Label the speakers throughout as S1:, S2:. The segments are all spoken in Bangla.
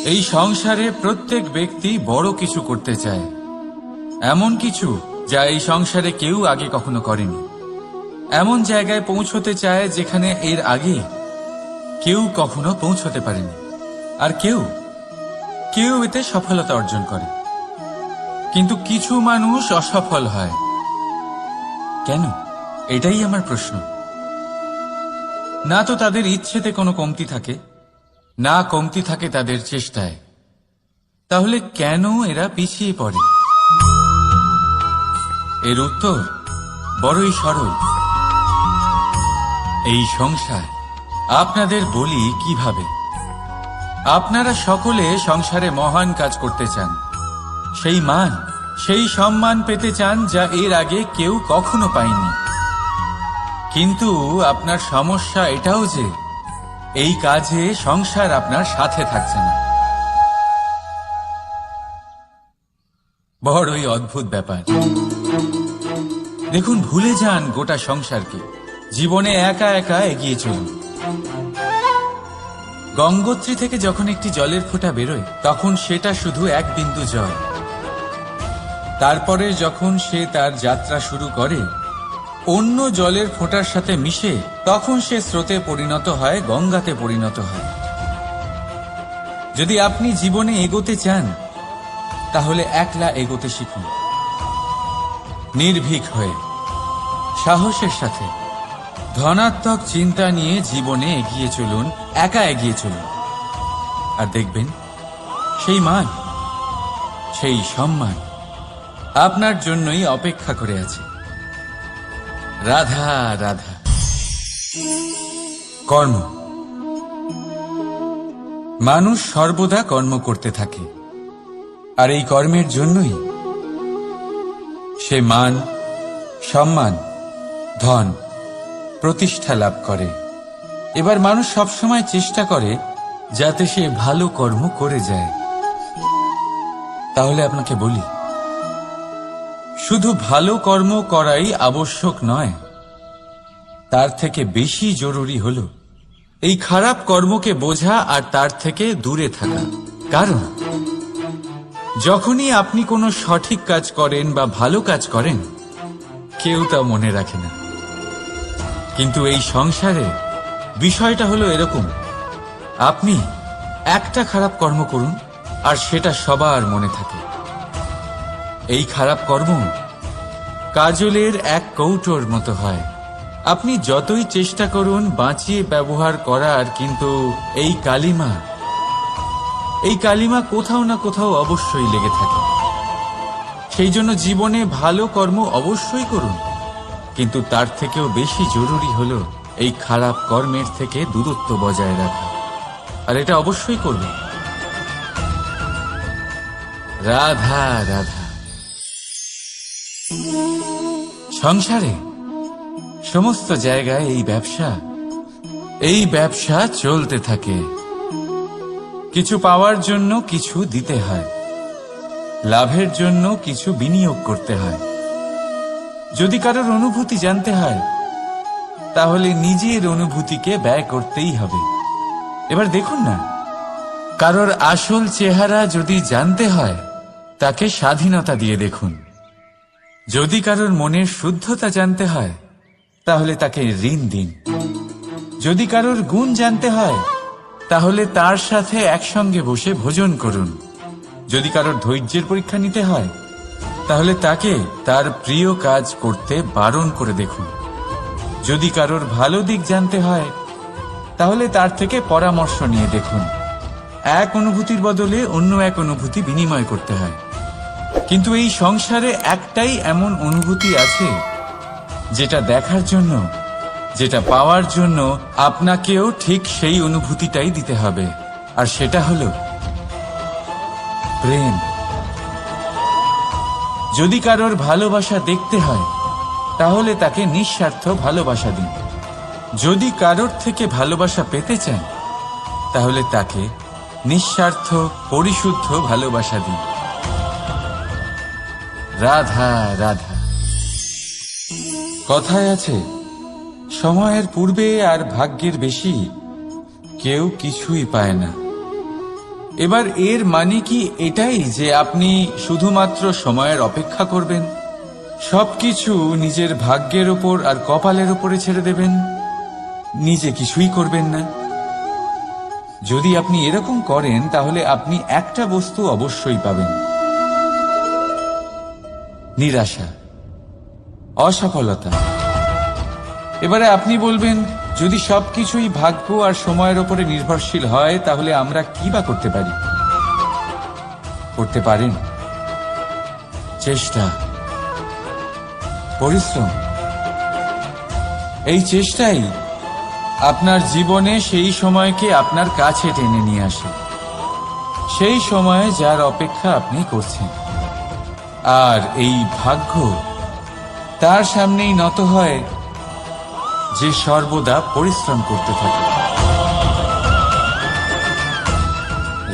S1: এই সংসারে প্রত্যেক ব্যক্তি বড় কিছু করতে চায়, এমন কিছু যা এই সংসারে কেউ আগে কখনো করেনি। এমন জায়গায় পৌঁছতে চায় যেখানে এর আগে কেউ কখনো পৌঁছতে পারেনি। আর কেউ এতে সফলতা অর্জন করে। কিন্তু কিছু মানুষ অসফল হয় কেন? এটাই আমার প্রশ্ন। না তো তাদের ইচ্ছেতে কোনো কমতি থাকে, না কমতি থাকে তাদের চেষ্টায়। তাহলে কেন এরা পিছিয়ে পড়ে? এর উত্তর বড়ই সরল। এই সংসার। আপনাদের বলি কিভাবে। আপনারা সকলে সংসারে মহান কাজ করতে চান, সেই মান, সেই সম্মান পেতে চান যা এর আগে কেউ কখনো পায়নি। কিন্তু আপনার সমস্যা এটাও যে এই কাজে সংসার আপনার সাথে থাকছে না। বড়ই অদ্ভুত ব্যাপার। দেখুন, ভুলে যান গোটা সংসারকে। জীবনে একা একা এগিয়ে চলুন। গঙ্গোত্রী থেকে যখন একটি জলের ফোঁটা বেরোয় তখন সেটা শুধু এক বিন্দু জল। তারপরে যখন সে তার যাত্রা শুরু করে অন্য জলের ফোঁটার সাথে মিশে, তখন সে স্রোতে পরিণত হয়, গঙ্গাতে পরিণত হয়। যদি আপনি জীবনে এগোতে চান তাহলে একলা এগোতে শিখুন, নির্ভীক হয়ে, সাহসের সাথে। ধনাত্মক চিন্তা নিয়ে জীবনে এগিয়ে চলুন, একা এগিয়ে চলুন। আর দেখবেন সেই মান, সেই সম্মান আপনার জন্যই অপেক্ষা করে আছে। রাধা রাধা। কর্ম। মানুষ সর্বদা কর্ম করতে থাকে, আর এই কর্মের জন্যই সে মান, সম্মান, ধন, প্রতিষ্ঠা লাভ করে। এবার মানুষ সবসময় চেষ্টা করে যাতে সে ভালো কর্ম করে যায়। তাহলে আপনাকে বলি, শুধু ভালো কর্ম করাই আবশ্যক নয়, তার থেকে বেশি জরুরি হল এই খারাপ কর্মকে বোঝা আর তার থেকে দূরে থাকা। কারণ যখনই আপনি কোনো সঠিক কাজ করেন বা ভালো কাজ করেন, কেউ তা মনে রাখে না। কিন্তু এই সংসারে বিষয়টা হলো এরকম, আপনি একটা খারাপ কর্ম করুন আর সেটা সবার মনে থাকে। এই খারাপ কর্ম কাজলের এক কৌটোর মতো হয়। আপনি যতই চেষ্টা করুন বাঁচিয়ে ব্যবহার করার, কিন্তু এই কালিমা কোথাও না কোথাও অবশ্যই লেগে থাকে। সেই জন্য জীবনে ভালো কর্ম অবশ্যই করুন, কিন্তু তার থেকেও বেশি জরুরি হলো এই খারাপ কর্মের থেকে দূরত্ব বজায় রাখা। আর এটা অবশ্যই করবেন। রাধা রাধা। সংসারে সমস্ত জায়গায় এই ব্যবসা চলতে থাকে। কিছু পাওয়ার জন্য কিছু দিতে হয়, লাভের জন্য কিছু বিনিয়োগ করতে হয়। যদি কারোর অনুভূতি জানতে হয় তাহলে নিজের অনুভূতিকে ব্যয় করতেই হবে। এবার দেখুন না, কারোর আসল চেহারা যদি জানতে হয় তাকে স্বাধীনতা দিয়ে দেখুন। যদি কারোর মনের শুদ্ধতা জানতে হয় তাহলে তাকে ঋণ দিন। যদি কারোর গুণ জানতে হয় তাহলে তার সাথে একসঙ্গে বসে ভোজন করুন। যদি কারোর ধৈর্যের পরীক্ষা নিতে হয় তাহলে তাকে তার প্রিয় কাজ করতে বারণ করে দেখুন। যদি কারোর ভালো দিক জানতে হয় তাহলে তার থেকে পরামর্শ নিয়ে দেখুন। এক অনুভূতির বদলে অন্য এক অনুভূতি বিনিময় করতে হয়। কিন্তু এই সংসারে একটাই এমন অনুভূতি আছে যেটা দেখার জন্য, যেটা পাওয়ার জন্য আপনাকেও ঠিক সেই অনুভূতিটাই দিতে হবে, আর সেটা হলো প্রেম। যদি কারোর ভালোবাসা দেখতে হয় তাহলে তাকে নিঃস্বার্থ ভালোবাসা দিন। যদি কারোর থেকে ভালোবাসা পেতে চান তাহলে তাকে নিঃস্বার্থ পরিশুদ্ধ ভালোবাসা দিন। রাধা রাধা। কথায় আছে, সময়ের পূর্বে আর ভাগ্যের বেশি কেউ কিছুই পায় না। এবার এর মানে কি এটাই যে আপনি শুধুমাত্র সময়ের অপেক্ষা করবেন, সবকিছু নিজের ভাগ্যের ওপর আর কপালের ওপরে ছেড়ে দেবেন, নিজে কিছুই করবেন না? যদি আপনি এরকম করেন তাহলে আপনি একটা বস্তু অবশ্যই পাবেন: নিরাশা, অসফলতা। এবারে আপনি বলবেন, যদি সবকিছুই ভাগ্য আর সময়ের ওপরে নির্ভরশীল হয় তাহলে আমরা কি বা করতে পারি? করতে পারেন চেষ্টা, পরিশ্রম। এই চেষ্টাই আপনার জীবনে সেই সময়কে আপনার কাছে টেনে নিয়ে আসে, সেই সময়ে যার অপেক্ষা আপনি করছেন। আর এই ভাগ্য তার সামনেই নত হয় যে সর্বদা পরিশ্রম করতে থাকে।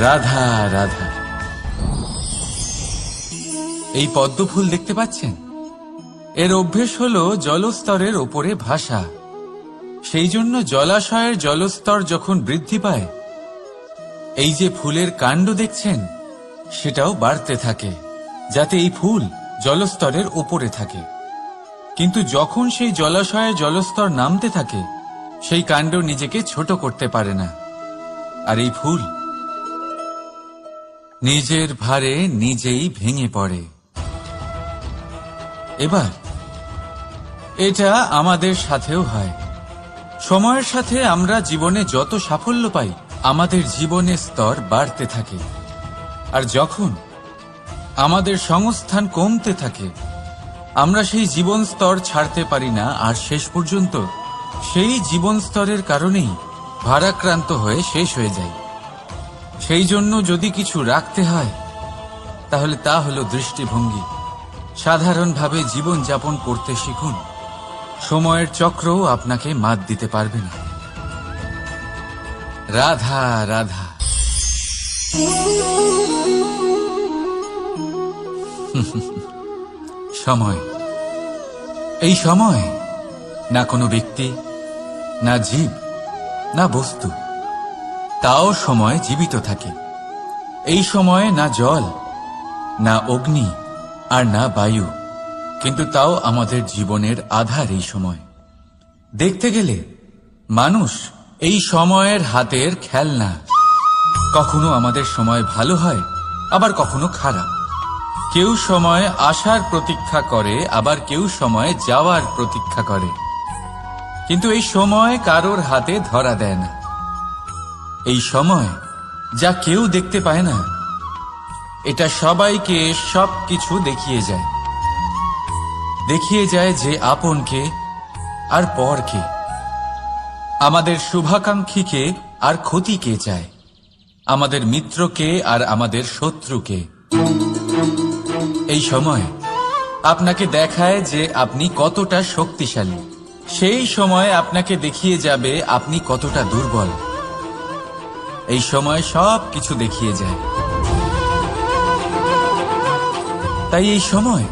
S1: রাধা রাধা। এই পদ্মফুল দেখতে পাচ্ছেন? এর অভ্যেস হলো জলস্তরের ওপরে ভাসা। সেই জন্য জলাশয়ের জলস্তর যখন বৃদ্ধি পায়, এই যে ফুলের কাণ্ড দেখছেন সেটাও বাড়তে থাকে, যাতে এই ফুল জলস্তরের ওপরে থাকে। কিন্তু যখন সেই জলাশয়ের জলস্তর নামতে থাকে, সেই কাণ্ড নিজেকে ছোট করতে পারে না, আর এই ফুল নিজের ভারে নিজেই ভেঙে পড়ে। এবার এটা আমাদের সাথেও হয়। সময়ের সাথে আমরা জীবনে যত সাফল্য পাই, আমাদের জীবনের স্তর বাড়তে থাকে। আর যখন আমাদের সংস্থান কমতে থাকে, আমরা সেই জীবন স্তর ছাড়তে পারি না, আর শেষ পর্যন্ত সেই জীবন স্তরের কারণেই ভারাক্রান্ত হয়ে শেষ হয়ে যায়। সেই জন্য যদি কিছু রাখতে হয় তাহলে তা হলো দৃষ্টিভঙ্গি। সাধারণভাবে জীবন যাপন করতে শিখুন, সময়ের চক্রও আপনাকে মাত দিতে পারবে না। রাধা রাধা। সময়, এই সময় না কোনো ব্যক্তি, না জীব, না বস্তু, তাও সময় জীবিত থাকে। এই সময়ে না জল, না অগ্নি, আর না বায়ু, কিন্তু তাও আমাদের জীবনের আধার এই সময়। দেখতে গেলে মানুষ এই সময়ের হাতের খেলনা। কখনো আমাদের সময় ভালো হয়, আবার কখনো খারাপ। কেউ সময় আসার প্রতীক্ষা করে, আবার কেউ সময় যাওয়ার প্রতীক্ষা করে, কিন্তু এই সময় কারোর হাতে ধরা দেয় না। এই সময় যা কেউ দেখতে পায় না, এটা সবাইকে সবকিছু দেখিয়ে যায়। দেখিয়ে যায় যে আপন কে আর পর কে, আমাদের শুভাকাঙ্ক্ষীকে আর ক্ষতি কে চায়, আমাদের মিত্রকে আর আমাদের শত্রুকে। এই সময় আপনাকে দেখায় যে আপনি কতটা শক্তিশালী, সেই সময় আপনাকে দেখিয়ে যাবে আপনি কতটা দুর্বল। এই সময় সব কিছু দেখিয়ে যায়। তাই এই সময়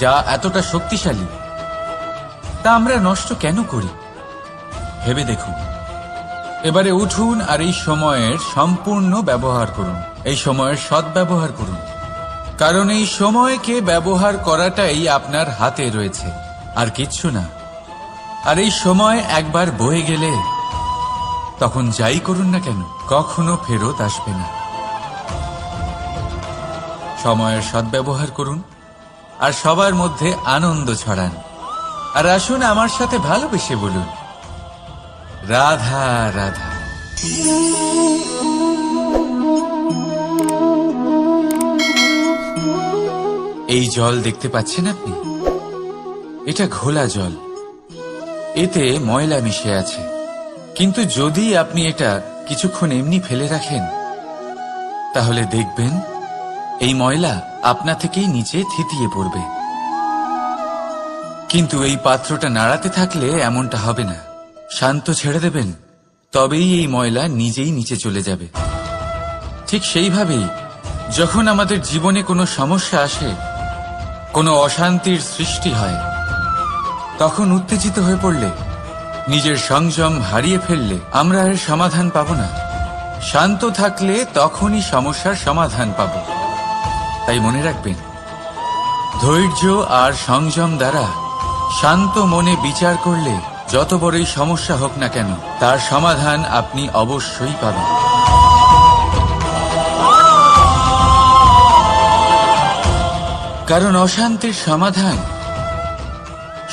S1: যা এতটা শক্তিশালী, তা আমরা নষ্ট কেন করি? ভেবে দেখুন। এবারে উঠুন আর এই সময়ের সম্পূর্ণ ব্যবহার করুন, এই সময়ের সদ্ব্যবহার করুন, কারণ এই সময়কে ব্যবহার করাটাই আপনার হাতে রয়েছে, আর কিচ্ছু না। আর এই সময় একবার বয়ে গেলে তখন যাই করুন না কেন, কখনো ফেরত আসবে না। সময়ের সদ্ব্যবহার করুন আর সবার মধ্যে আনন্দ ছড়ান। আর আসুন আমার সাথে ভালোবেসে বলুন, রাধা রাধা। এই জল দেখতে পাচ্ছেন আপনি? এটা ঘোলা জল, এতে ময়লা মিশে আছে। কিন্তু যদি আপনি এটা কিছুক্ষণ এমনি ফেলে রাখেন, তাহলে দেখবেন এই ময়লা আপনা থেকেই নিচে থিতিয়ে পড়বে। কিন্তু এই পাত্রটা নাড়াতে থাকলে এমনটা হবে না। শান্ত ছেড়ে দেবেন, তবেই এই ময়লা নিজেই নিচে চলে যাবে। ঠিক সেইভাবেই যখন আমাদের জীবনে কোনো সমস্যা আসে, কোনো অশান্তির সৃষ্টি হয়, তখন উত্তেজিত হয়ে পড়লে, নিজের সংযম হারিয়ে ফেললে আমরা এর সমাধান পাব না। শান্ত থাকলে তখনই সমস্যার সমাধান পাব। তাই মনে রাখবেন, ধৈর্য আর সংযম দ্বারা শান্ত মনে বিচার করলে যত বড়ই সমস্যা হোক না কেন তার সমাধান আপনি অবশ্যই পাবেন। কারণ অশান্তির সমাধান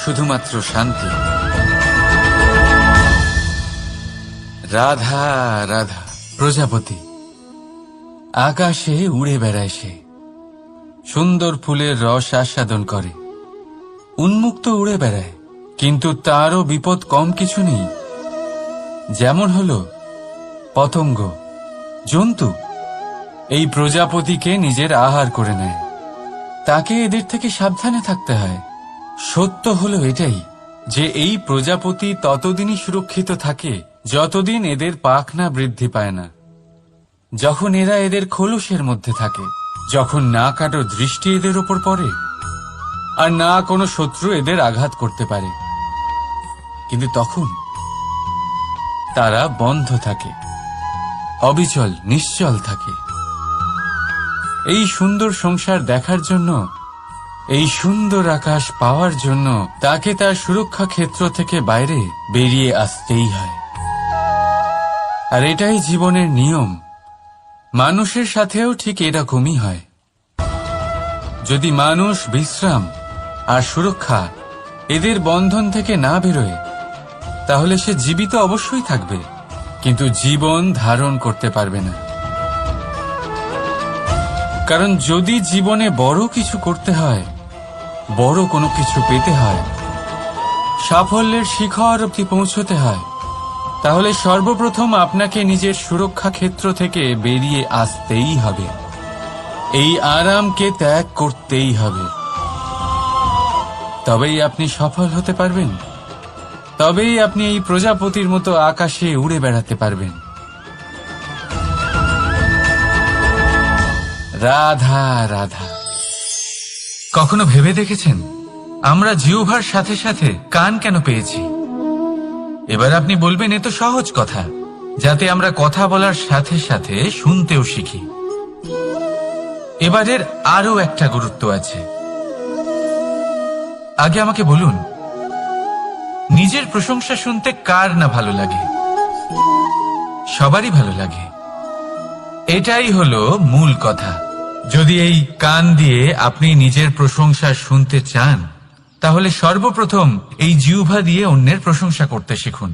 S1: শুধুমাত্র শান্তি। রাধা রাধা। প্রজাপতি আকাশে উড়ে বেড়ায়, সে সুন্দর ফুলের রস আস্বাদন করে, উন্মুক্ত উড়ে বেড়ায়, কিন্তু তারও বিপদ কম কিছু নেই। যেমন হলো পতঙ্গ, জন্তু এই প্রজাপতিকে নিজের আহার করে নেয়। তাকে এদের থেকে সাবধানে থাকতে হয়। সত্য হলো এটাই যে এই প্রজাপতি ততদিনই সুরক্ষিত থাকে যতদিন এদের পাখনা বৃদ্ধি পায় না। যখন এরা এদের খোলসের মধ্যে থাকে, যখন না কারো দৃষ্টি এদের ওপর পড়ে আর না কোনো শত্রু এদের আঘাত করতে পারে, কিন্তু তখন তারা বন্ধ থাকে, অবিচল নিশ্চল থাকে। এই সুন্দর সংসার দেখার জন্য, এই সুন্দর আকাশ পাওয়ার জন্য তাকে তার সুরক্ষা ক্ষেত্র থেকে বাইরে বেরিয়ে আসতেই হয়। আর এটাই জীবনের নিয়ম। মানুষের সাথেও ঠিক এরকমই হয়। যদি মানুষ বিশ্রাম আর সুরক্ষা এদের বন্ধন থেকে না বেরোয়, তাহলে সে জীবিত অবশ্যই থাকবে, কিন্তু জীবন ধারণ করতে পারবে না। কারণ যদি জীবনে বড় কিছু করতে হয়, বড় কোনো কিছু পেতে হয়, সাফল্যের শিখর অবধি পৌঁছতে হয়, তাহলে সর্বপ্রথম আপনাকে নিজের সুরক্ষা ক্ষেত্র থেকে বেরিয়ে আসতেই হবে। এই আরামকে ত্যাগ করতেই হবে। তবেই আপনি সফল হতে পারবেন, তবেই আপনি এই প্রজাপতির মতো আকাশে উড়ে বেড়াতে পারবেন। রাধা রাধা। কখনো ভেবে দেখেছেন আমরা জিহ্বার সাথে সাথে কান কেন পেয়েছি? এবার আপনি বলবেন এ তো সহজ কথা, যাতে আমরা কথা বলার সাথে সাথে শুনতেও শিখি। এবারের আরো একটা গুরুত্ব আছে। আগে আমাকে বলুন, নিজের প্রশংসা শুনতে কার না ভালো লাগে? সবারই ভালো লাগে। এটাই হলো মূল কথা। যদি এই কান দিয়ে আপনি নিজের প্রশংসা শুনতে চান, তাহলে সর্বপ্রথম এই জিহ্বা দিয়ে অন্যের প্রশংসা করতে শিখুন।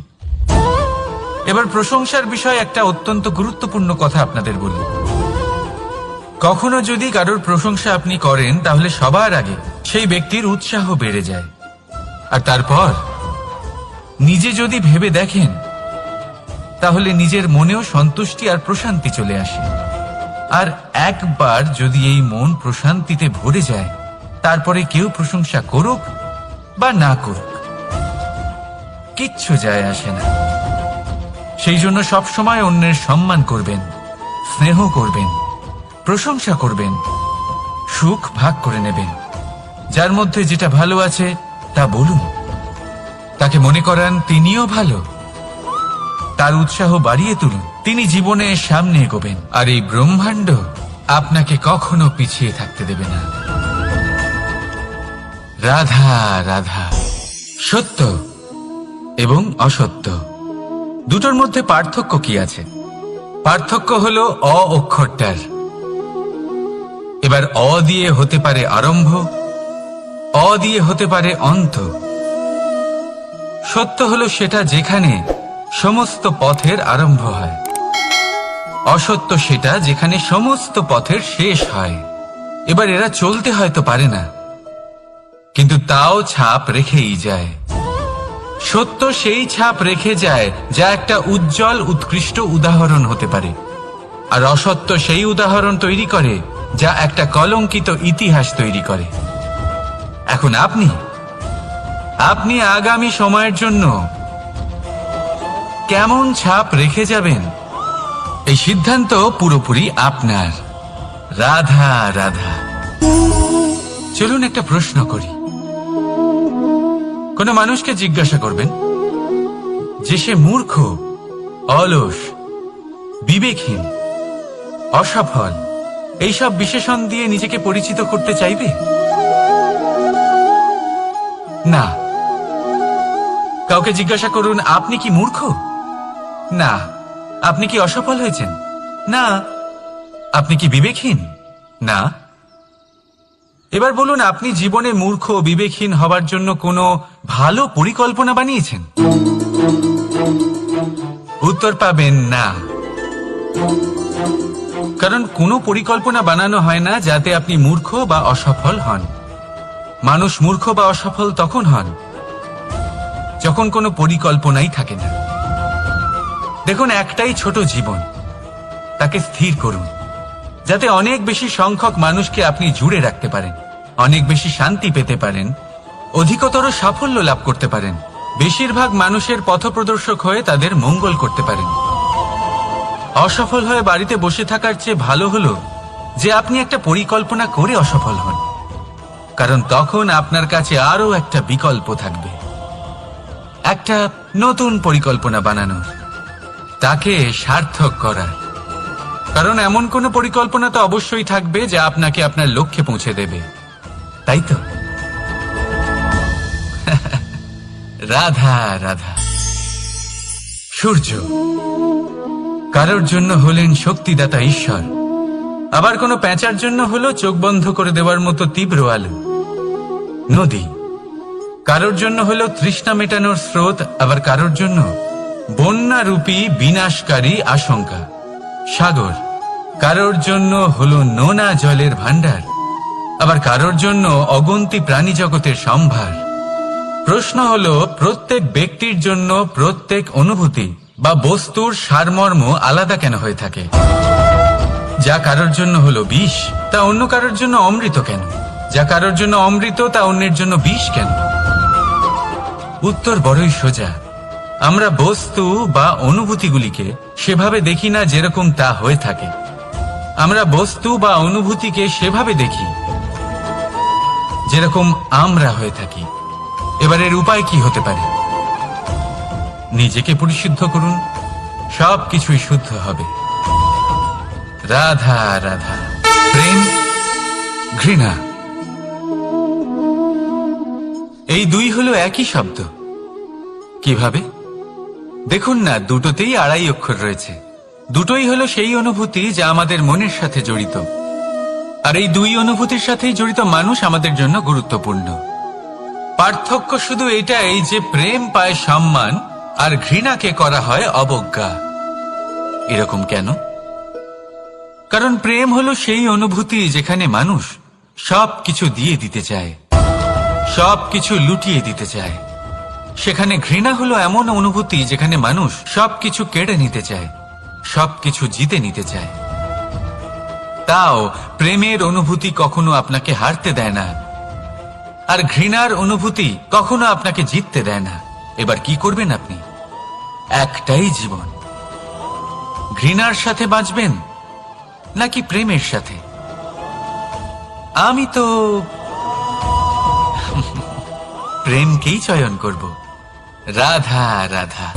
S1: এবার প্রশংসার বিষয়ে একটা অত্যন্ত গুরুত্বপূর্ণ কথা আপনাদের বলি। কখনো যদি কারোর প্রশংসা আপনি করেন, তাহলে সবার আগে সেই ব্যক্তির উৎসাহ বেড়ে যায়। আর তারপর নিজে যদি ভেবে দেখেন, তাহলে নিজের মনেও সন্তুষ্টি আর প্রশান্তি চলে আসে। আর একবার যদি এই মন প্রশান্তিতে ভরে যায়, তারপরে কেউ প্রশংসা করুক বা না করুক, কিচ্ছু যায় আসে না। সেই জন্য সবসময় অন্যের সম্মান করবেন, স্নেহ করবেন, প্রশংসা করবেন, সুখ ভাগ করে নেবেন। যার মধ্যে যেটা ভালো আছে তা বলুন, তাকে মনে করান তিনিও ভালো, তার উৎসাহ বাড়িয়ে তুলুন। তিনি জীবনে সামনে এগোবেন, আর এই ব্রহ্মাণ্ড আপনাকে কখনো পিছিয়ে থাকতে দেবে না। রাধা রাধা। সত্য এবং অসত্য দুটোর মধ্যে পার্থক্য কি আছে? পার্থক্য হলো অ অক্ষরটার। এবার অ দিয়ে হতে পারে আরম্ভ, অ দিয়ে হতে পারে অন্ত। সত্য হলো সেটা যেখানে সমস্ত পথের আরম্ভ হয়, অসত্য সেটা যেখানে সমস্ত পথের শেষ হয়। এবার এরা চলতে হয়তো পারে না, কিন্তু তাও ছাপ রেখেই যায়। সত্য সেই ছাপ রেখে যায় যা একটা উজ্জ্বল উৎকৃষ্ট উদাহরণ হতে পারে, আর অসত্য সেই উদাহরণ তৈরি করে যা একটা কলঙ্কিত ইতিহাস তৈরি করে। এখন আপনি আগামী সময়ের জন্য কেমন ছাপ রেখে যাবেন, এই সিদ্ধান্ত পুরোপুরি আপনার। রাধা রাধা। চলুন একটা প্রশ্ন করি। কোন মানুষকে জিজ্ঞাসা করবেন যে সে মূর্খ, অলস, বিবেকহীন, অসফল এইসব বিশেষণ দিয়ে নিজেকে পরিচিত করতে চাইবে? না। কাউকে জিজ্ঞাসা করুন, আপনি কি মূর্খ? না। আপনি কি অসফল হয়েছেন? না। আপনি কি বিবেকহীন? না। এবার বলুন, আপনি জীবনে মূর্খ ও বিবেকহীন হবার জন্য কোনো ভালো পরিকল্পনা বানিয়েছেন? উত্তর পাবেন না। কারণ কোনো পরিকল্পনা বানানো হয় না যাতে আপনি মূর্খ বা অসফল হন। মানুষ মূর্খ বা অসফল তখন হন যখন কোনো পরিকল্পনাই থাকে না। দেখুন, একটাই ছোট জীবন, তাকে স্থির করুন যাতে অনেক বেশি সংখ্যক মানুষকে আপনি জুড়ে রাখতে পারেন, অনেক বেশি শান্তি পেতে পারেন, অধিকতর সাফল্য লাভ করতে পারেন, বেশিরভাগ মানুষের পথপ্রদর্শক হয়ে তাদের মঙ্গল করতে পারেন। অসফল হয়ে বাড়িতে বসে থাকার চেয়ে ভালো হলো যে আপনি একটা পরিকল্পনা করে অসফল হন, কারণ তখন আপনার কাছে আরো একটা বিকল্প থাকবে, একটা নতুন পরিকল্পনা বানানোর, তাকে সার্থক করার। কারণ এমন কোন পরিকল্পনা তো অবশ্যই থাকবে যা আপনাকে আপনার লক্ষ্যে পৌঁছে দেবে, তাই তো? রাধা রাধা। সূর্য কারোর জন্য হলেন শক্তিদাতা ঈশ্বর, আবার কোনো প্যাঁচার জন্য হলো চোখ বন্ধ করে দেওয়ার মতো তীব্র আলো। নদী কারোর জন্য হলো তৃষ্ণা মেটানোর স্রোত, আবার কারোর জন্য বন্যারূপী বিনাশকারী আশঙ্কা। সাগর কারোর জন্য হলো নোনা জলের ভান্ডার, আবার কারোর জন্য অগন্তি প্রাণী জগতের সম্ভার। প্রশ্ন হলো, প্রত্যেক ব্যক্তির জন্য প্রত্যেক অনুভূতি বা বস্তুর সারমর্ম আলাদা কেন হয়ে থাকে? যা কারোর জন্য হলো বিষ, তা অন্য কারোর জন্য অমৃত কেন? যা কারোর জন্য অমৃত, তা অন্যের জন্য বিষ কেন? উত্তর বড়ই সোজা। আমরা বস্তু বা অনুভূতিগুলিকে সেভাবে দেখি না যেরকম তা হয়ে থাকে। আমরা বস্তু বা অনুভূতিকে সেভাবে দেখি যেরকম আমরা হয়ে থাকি। এবার এর উপায় কি হতে পারে? নিজেকে পরিশুদ্ধ করুন, সব কিছুই শুদ্ধ হবে। রাধা রাধা। প্রেম, ঘৃণা, এই দুই হলো একই শব্দ। কিভাবে? দেখুন না, দুটোতেই আড়াই অক্ষর রয়েছে। দুটোই হলো সেই অনুভূতি যা আমাদের মনের সাথে জড়িত, আর এই দুই অনুভূতির সাথেই জড়িত মানুষ আমাদের জন্য গুরুত্বপূর্ণ। পার্থক্য শুধু এটাই যে প্রেম পায় সম্মান আর ঘৃণাকে করা হয় অবজ্ঞা। এরকম কেন? কারণ প্রেম হলো সেই অনুভূতি যেখানে মানুষ সব কিছু দিয়ে দিতে চায়, সব কিছু লুটিয়ে দিতে চায়। সেখানে ঘৃণা হলো এমন অনুভূতি যেখানে মানুষ সবকিছু কেড়ে নিতে চায়, সবকিছু জিতে নিতে চায়। তাও প্রেমের অনুভূতি কখনো আপনাকে হারতে দেয় না, আর ঘৃণার অনুভূতি কখনো আপনাকে জিততে দেয় না। এবার কি করবেন আপনি? একটাই জীবন, ঘৃণার সাথে বাঁচবেন নাকি প্রেমের সাথে? আমি তো প্রেমকেই চয়ন করব। রাধা রাধা।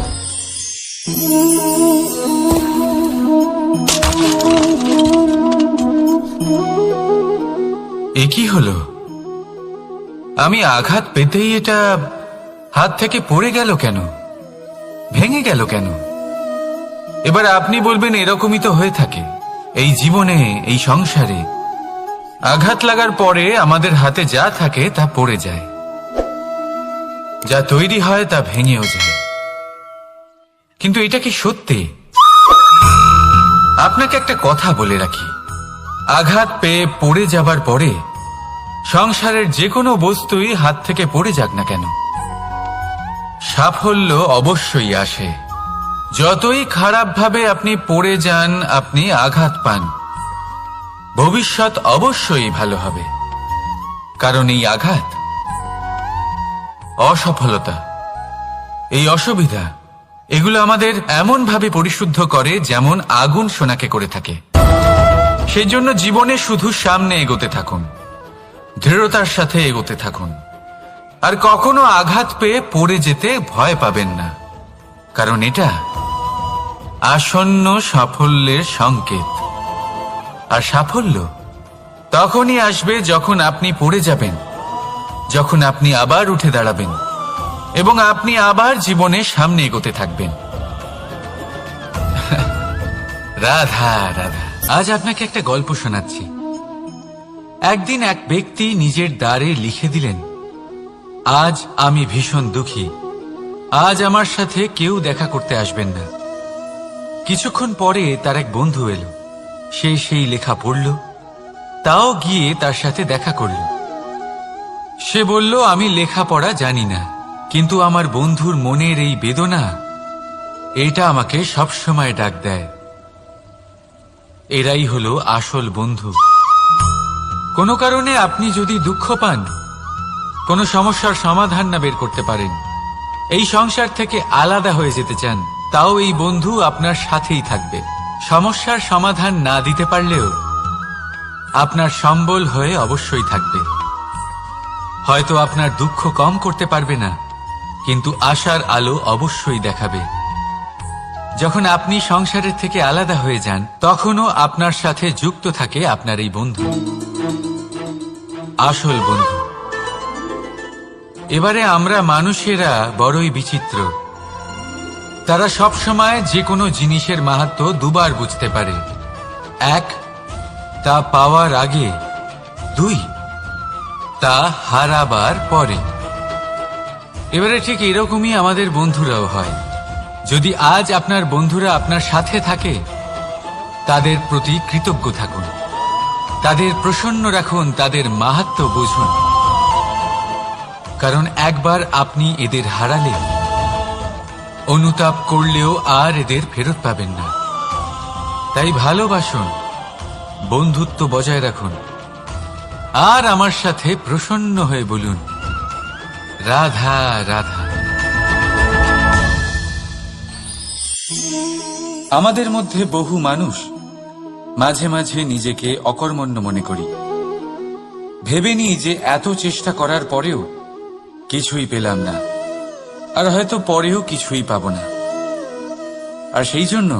S1: এ কি হলো? আমি আঘাত পেতেই এটা হাত থেকে পড়ে গেল কেন? ভেঙে গেল কেন? এবার আপনি বলবেন, এরকমই তো হয়ে থাকে এই জীবনে, এই সংসারে। আঘাত লাগার পরে আমাদের হাতে যা থাকে তা পড়ে যায়, যা তৈরি হয় তা ভেঙেও যায়। কিন্তু এটা কি সত্যি? আপনাকে একটা কথা বলে রাখি, আঘাত পেয়ে পড়ে যাবার পরে সংসারের যে কোনো বস্তুই হাত থেকে পড়ে যাক না কেন, সাফল্য অবশ্যই আসে। যতই খারাপভাবে আপনি পড়ে যান, আপনি আঘাত পান, ভবিষ্যৎ অবশ্যই ভালো হবে। কারণ এই আঘাত, অসফলতা, এই অসুবিধা, এগুলো আমাদের এমন ভাবে পরিশুদ্ধ করে যেমন আগুন সোনাকে করে থাকে। সেই জন্য জীবনে শুধু সামনে এগোতে থাকুন, দৃঢ়তার সাথে এগোতে থাকুন, আর কখনো আঘাত পেয়ে পড়ে যেতে ভয় পাবেন না। কারণ এটা আসন্ন সাফল্যের সংকেত। আর সাফল্য তখনই আসবে যখন আপনি পড়ে যাবেন, যখন আপনি আবার উঠে দাঁড়াবেন এবং আপনি আবার জীবনে সামনে এগোতে থাকবেন। রাধা রাধা। আজ আপনাকে একটা গল্প শোনাচ্ছি। একদিন এক ব্যক্তি নিজের দ্বারে লিখে দিলেন, আজ আমি ভীষণ দুঃখী, আজ আমার সাথে কেউ দেখা করতে আসবেন না। কিছুক্ষণ পরে তার এক বন্ধু এলো, সে সেই লেখা পড়ল, তাও গিয়ে তার সাথে দেখা করল। সে বলল, আমি লেখাপড়া জানি না, কিন্তু আমার বন্ধুর মনের এই বেদনা, এটা আমাকে সবসময় ডাক দেয়। এরাই হলো আসল বন্ধু। কোনো কারণে আপনি যদি দুঃখ পান, কোনো সমস্যার সমাধান না বের করতে পারেন, এই সংসার থেকে আলাদা হয়ে যেতে চান, তাও এই বন্ধু আপনার সাথেই থাকবে। সমস্যার সমাধান না দিতে পারলেও আপনার সম্বল হয়ে অবশ্যই থাকবে। হয়তো আপনার দুঃখ কম করতে পারবে না, কিন্তু আশার আলো অবশ্যই দেখাবে। যখন আপনি সংসারের থেকে আলাদা হয়ে যান, তখনও আপনার সাথে যুক্ত থাকে আপনার এই বন্ধু, আসল বন্ধু। এবারে আমরা মানুষেরা বড়ই বিচিত্র। তারা সব সময় যে কোনো জিনিসের মাহাত্ম্য দুবার বুঝতে পারে। এক, তা পাওয়ার আগে। দুই, তা হারাবার পরে। এবারে ঠিক এরকমই আমাদের বন্ধুরাও হয়। যদি আজ আপনার বন্ধুরা আপনার সাথে থাকে, তাদের প্রতি কৃতজ্ঞ থাকুন, তাদের প্রসন্ন রাখুন, তাদের মাহাত্ম্য বুঝুন। কারণ একবার আপনি এদের হারালে, অনুতাপ করলেও আর এদের ফেরত পাবেন না। তাই ভালোবাসুন, বন্ধুত্ব বজায় রাখুন, আর আমার সাথে প্রসন্ন হয়ে বলুন, রাধা রাধা। আমাদের মধ্যে বহু মানুষ মাঝে মাঝে নিজেকে অকর্মণ্য মনে করি। ভেবে নিই যে এত চেষ্টা করার পরেও কিছুই পেলাম না, আর হয়তো পরেও কিছুই পাব না। আর সেই জন্য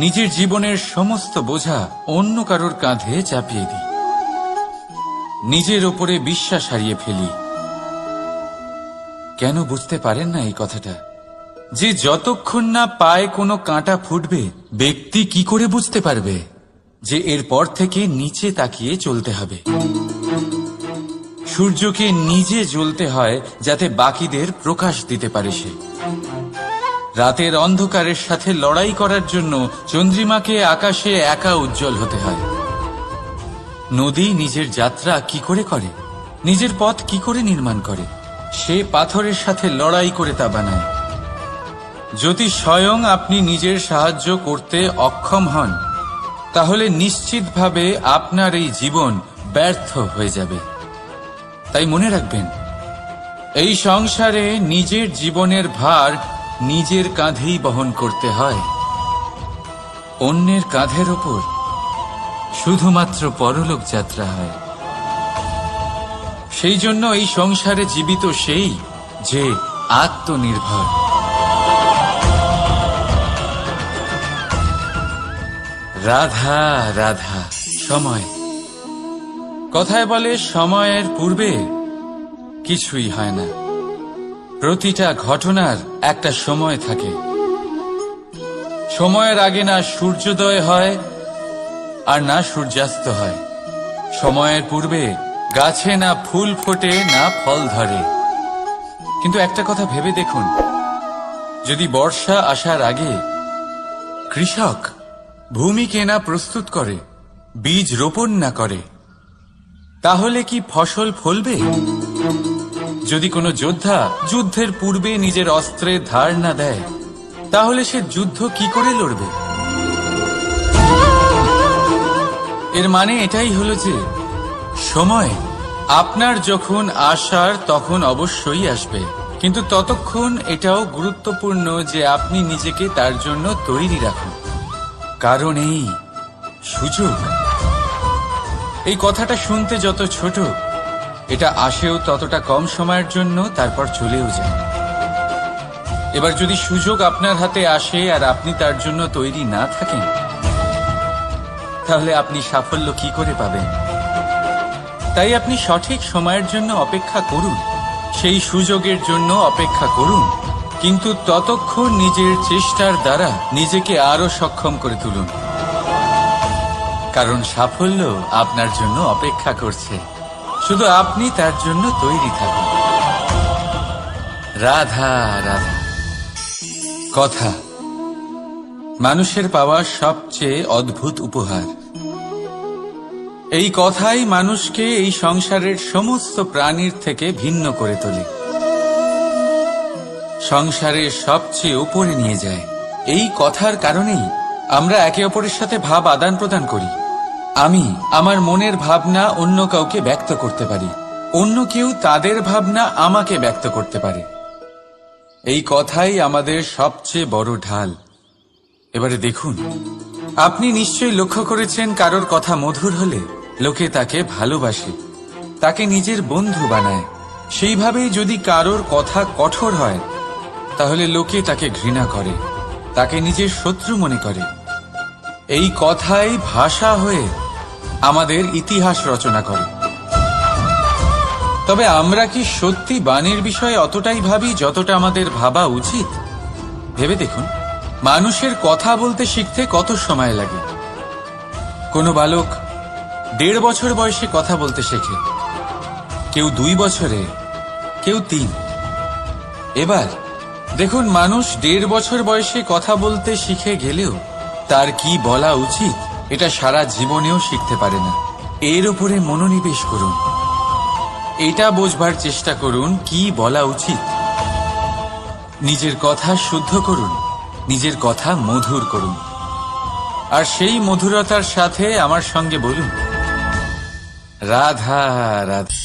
S1: নিজের জীবনের সমস্ত বোঝা অন্য কারোর কাঁধে চাপিয়ে দিই, নিজের ওপরে বিশ্বাস হারিয়ে ফেলি। কেন বুঝতে পারেন না এই কথাটা? যে যতক্ষণ না পায়ে কোনো কাঁটা ফুটবে, ব্যক্তি কি করে বুঝতে পারবে যে এরপর থেকে নিচে তাকিয়ে চলতে হবে? সূর্যকে নিজে জ্বলতে হয় যাতে বাকিদের প্রকাশ দিতে পারে সে। রাতের অন্ধকারের সাথে লড়াই করার জন্য চন্দ্রিমাকে আকাশে একা উজ্জ্বল হতে হয়। নদী নিজের যাত্রা কি করে করে, নিজের পথ কি করে নির্মাণ করে? সে পাথরের সাথে লড়াই করে তা বানায়। যদি স্বয়ং আপনি নিজের সাহায্য করতে অক্ষম হন, তাহলে নিশ্চিতভাবে আপনার এই জীবন ব্যর্থ হয়ে যাবে। তাই মনে রাখবেন, এই সংসারে নিজের জীবনের ভার নিজের কাঁধেই বহন করতে হয়। অন্যের কাঁধের ওপর শুধুমাত্র পরলোক যাত্রা হয়। সেই জন্য এই সংসারে জীবিত সেই যে আত্মনির্ভর। রাধা রাধা। সময়, কথায় বলে সময়ের পূর্বে কিছুই হয় না। প্রতিটা ঘটনার একটা সময় থাকে। সময়ের আগে না সূর্যোদয় হয় আর না সূর্যাস্ত হয়। সময়ের পূর্বে গাছে না ফুল ফোটে না ফল ধরে। কিন্তু একটা কথা ভেবে দেখুন, যদি বর্ষা আসার আগে কৃষক ভূমিকে না প্রস্তুত করে, বীজ রোপণ না করে, তাহলে কি ফসল ফলবে? যদি কোনো যোদ্ধা যুদ্ধের পূর্বে নিজের অস্ত্রের ধার না দেয়, তাহলে সে যুদ্ধ কি করে লড়বে? এর মানে এটাই হলো যে সময় আপনার যখন আসার তখন অবশ্যই আসবে, কিন্তু ততক্ষণ এটাও গুরুত্বপূর্ণ যে আপনি নিজেকে তার জন্য তৈরি রাখুন। কারণ এই সুযোগ, এই কথাটা শুনতে যত ছোট, এটা আসেও ততটা কম সময়ের জন্য, তারপর চলেও যায়। এবার যদি সুযোগ আপনার হাতে আসে আর আপনি তার জন্য তৈরি না থাকেন, তাহলে আপনি সাফল্য কি করে পাবেন? তাই আপনি সঠিক সময়ের জন্য অপেক্ষা করুন, সেই সুযোগের জন্য অপেক্ষা করুন, কিন্তু ততক্ষণ নিজের চেষ্টার দ্বারা নিজেকে আরো সক্ষম করে তুলুন, কারণ সাফল্য আপনার জন্য অপেক্ষা করছে, শুধু আপনি তার জন্য তৈরি থাকুন। রাধা রাধা। কথা মানুষের পাওয়া সবচেয়ে অদ্ভুত উপহার। এই কথাই মানুষকে এই সংসারের সমস্ত প্রাণীর থেকে ভিন্ন করে তোলে, সংসারের সবচেয়ে উপরে নিয়ে যায়। এই কথার কারণেই আমরা একে অপরের সাথে ভাব আদান প্রদান করি। আমি আমার মনের ভাবনা অন্য কাউকে ব্যক্ত করতে পারি, অন্য কেউ তাদের ভাবনা আমাকে ব্যক্ত করতে পারে। এই কথাই আমাদের সবচেয়ে বড় ঢাল। এবারে দেখুন, আপনি নিশ্চয়ই লক্ষ্য করেছেন, কারোর কথা মধুর হলে লোকে তাকে ভালোবাসে, তাকে নিজের বন্ধু বানায়। সেইভাবেই যদি কারোর কথা কঠোর হয়, তাহলে লোকে তাকে ঘৃণা করে, তাকে নিজের শত্রু মনে করে। এই কথাই ভাষা হয়ে আমাদের ইতিহাস রচনা করে। তবে আমরা কি সত্যি বাণীর বিষয়ে অতটাই ভাবি যতটা আমাদের ভাবা উচিত? ভেবে দেখুন, মানুষের কথা বলতে শিখতে কত সময় লাগে। কোনো বালক 1.5 বছর বয়সে কথা বলতে শেখে, কেউ 2 বছরে, কেউ 3। এবার দেখুন, মানুষ 1.5 বছর বয়সে কথা বলতে শিখে গেলেও তার কি বলা উচিত এটা সারা জীবনেও শিখতে পারে না। এর উপরে মনোনিবেশ করুন, এটা বোঝবার চেষ্টা করুন কি বলা উচিত। নিজের কথা শুদ্ধ করুন, নিজের কথা মধুর করুন, আর সেই মধুরতার সাথে আমার সঙ্গে বলুন, রাধা রাধা।